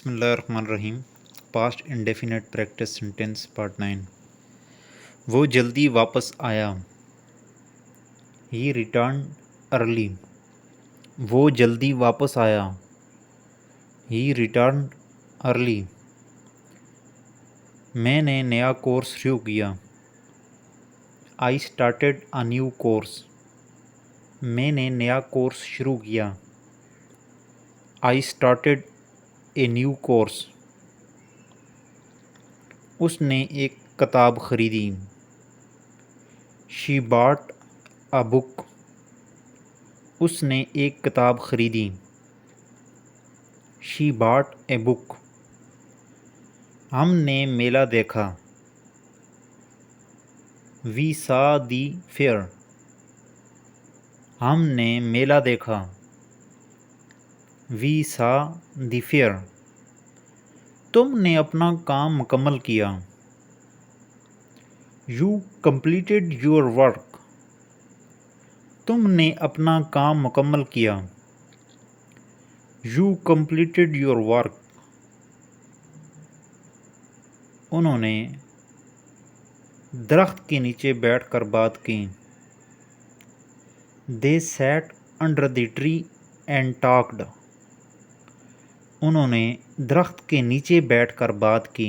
बिस्मिल्लाहिर्रहमानिर्रहीम। Past indefinite practice sentence part 9। वो जल्दी वापस आया। ही रिटर्न अर्ली। वो जल्दी वापस आया। ही रिटर्न अर्ली। मैंने नया कोर्स शुरू किया। I started a new course. मैंने नया कोर्स शुरू किया। I started a new course. उसने एक किताब ख़रीदी। She bought a book. उसने एक किताब ख़रीदी। She bought a book. हमने मेला देखा। We saw the fair. हमने मेला देखा। We saw the fair. तुमने अपना काम मुकम्मल किया। You completed your work. तुमने अपना काम मुकम्मल किया। You completed your work. उन्होंने दरख्त के नीचे बैठकर बात की। They sat under the tree and talked. उन्होंने दरख्त के नीचे बैठकर बात की।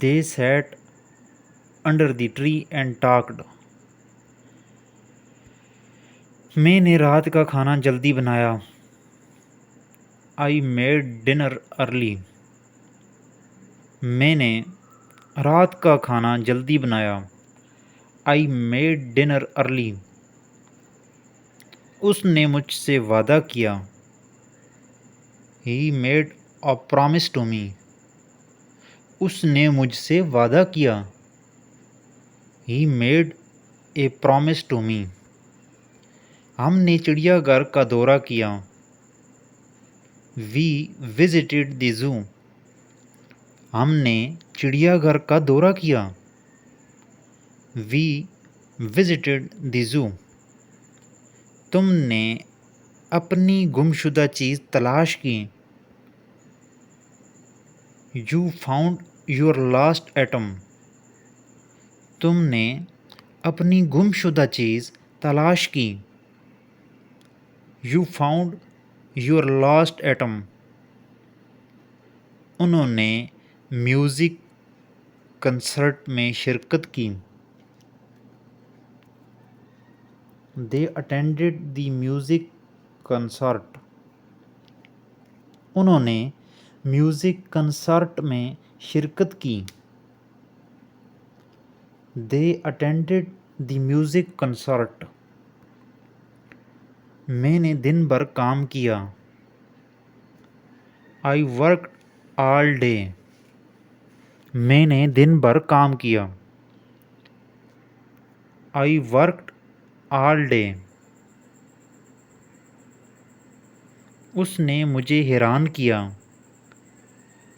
They sat under the tree and talked. मैंने रात का खाना जल्दी बनाया। I made dinner early. मैंने रात का खाना जल्दी बनाया। I made dinner early. उसने मुझसे वादा किया। He made a promise to me. उसने मुझसे वादा किया। He made a promise to me. हमने चिड़ियाघर का दौरा किया। We visited the zoo. हमने चिड़ियाघर का दौरा किया। We visited the zoo. तुमने अपनी गुमशुदा चीज़ तलाश की। You found your lost item. तुमने अपनी गुमशुदा चीज़ तलाश की। You found your lost item. उन्होंने म्यूज़िक कंसर्ट में शिरकत की। They attended the music concert. उन्होंने म्यूज़िक कंसर्ट में शिरकत की। They attended the music concert. मैंने दिन भर काम किया। I worked all day. मैंने दिन भर काम किया। I worked all day. उसने मुझे हैरान किया।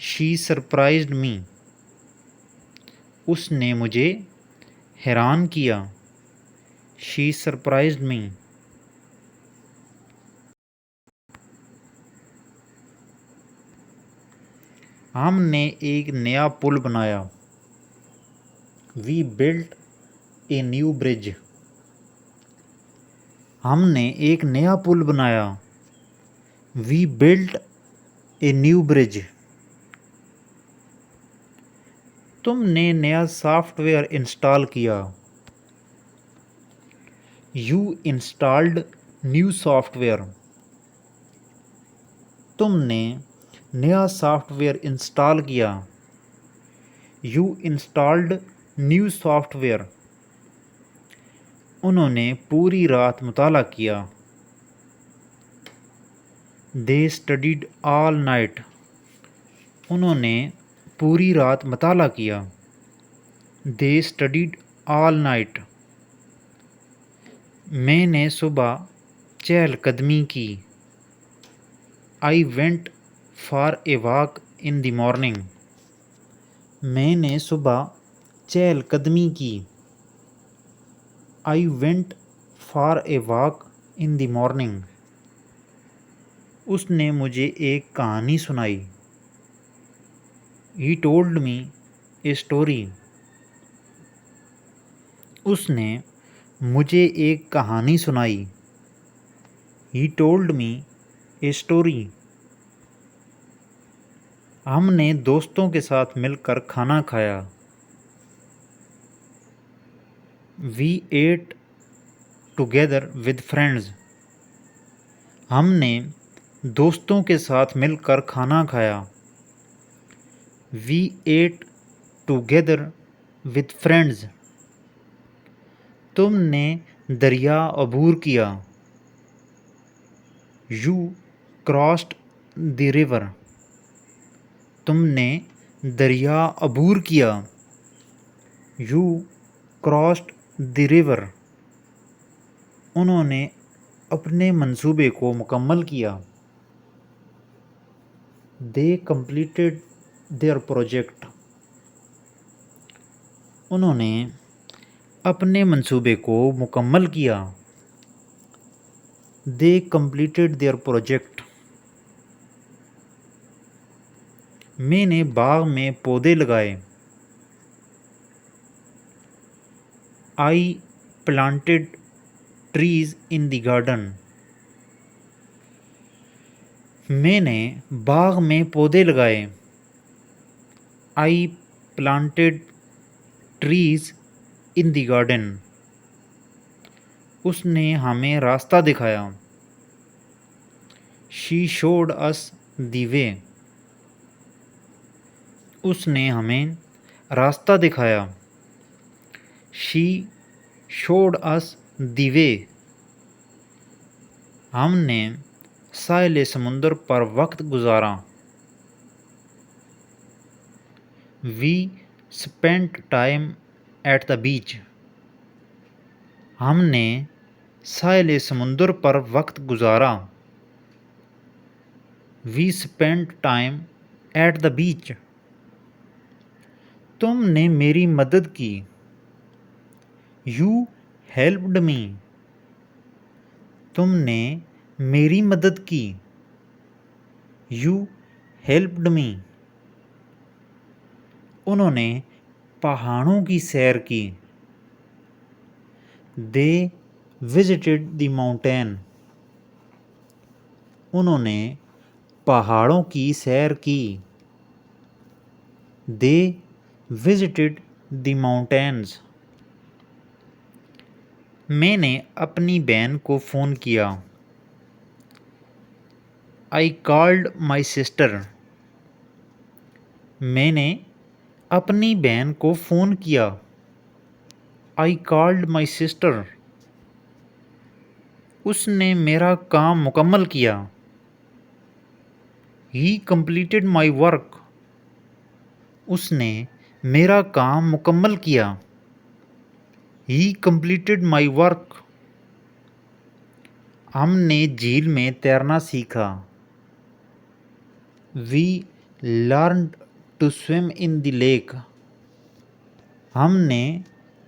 She surprised me. उसने मुझे हैरान किया। She surprised me. हमने एक नया पुल बनाया। We built a new bridge. हमने एक नया पुल बनाया। We built a new bridge. तुमने नया सॉफ्टवेयर इंस्टॉल किया। You installed new software. तुमने नया सॉफ्टवेयर इंस्टॉल किया। You installed new software. उन्होंने पूरी रात मुताला किया। दे स्टडीड ऑल नाइट। उन्होंने पूरी रात मुताला किया। दे स्टडीड ऑल नाइट। मैंने सुबह चहलकदमी की। I went for a walk in the morning. मैंने सुबह चहलकदमी की। I went for a walk in the morning. उसने मुझे एक कहानी सुनाई। He told me a story. उसने मुझे एक कहानी सुनाई। He told me a story. हमने दोस्तों के साथ मिलकर खाना खाया। We ate together with friends. हमने दोस्तों के साथ मिलकर खाना खाया। We ate together with friends. तुमने दरिया अबूर किया। You crossed the river. तुमने दरिया अबूर किया। You crossed the river. उन्होंने अपने मंसूबे को मुकम्मल किया। They completed their project. उन्होंने अपने मंसूबे को मुकम्मल किया। They completed their project. मैंने बाग में पौधे लगाए। I planted trees in the garden. मैंने बाग में पौधे लगाए। I planted trees in the garden. उसने हमें रास्ता दिखाया। She showed us the way. उसने हमें रास्ता दिखाया। She showed us the way. हमने साहिल समुंदर पर वक्त गुजारा। We spent time at the beach. हमने साहिल समुंदर पर वक्त गुजारा। We spent time at the beach. तुमने मेरी मदद की। You helped me. तुमने मेरी मदद की। You helped me. उन्होंने पहाड़ों की सैर की। They visited the mountain. उन्होंने पहाड़ों की सैर की। They visited the mountains. मैंने अपनी बहन को फ़ोन किया। I called my sister. मैंने अपनी बहन को फ़ोन किया। I called my sister. उसने मेरा काम मुकम्मल किया। He completed my work. उसने मेरा काम मुकम्मल किया। He completed my work. हमने झील में तैरना सीखा। We learned to swim in the lake. हमने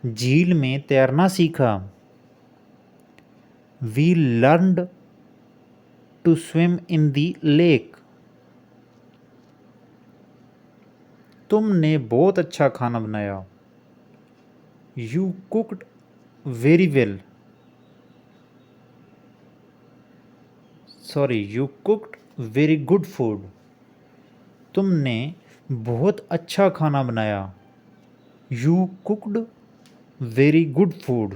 झील में तैरना सीखा। We learned to swim in the lake. तुमने बहुत अच्छा खाना बनाया। You cooked very well. You cooked very good food. तुमने बहुत अच्छा खाना बनाया। You cooked very good food.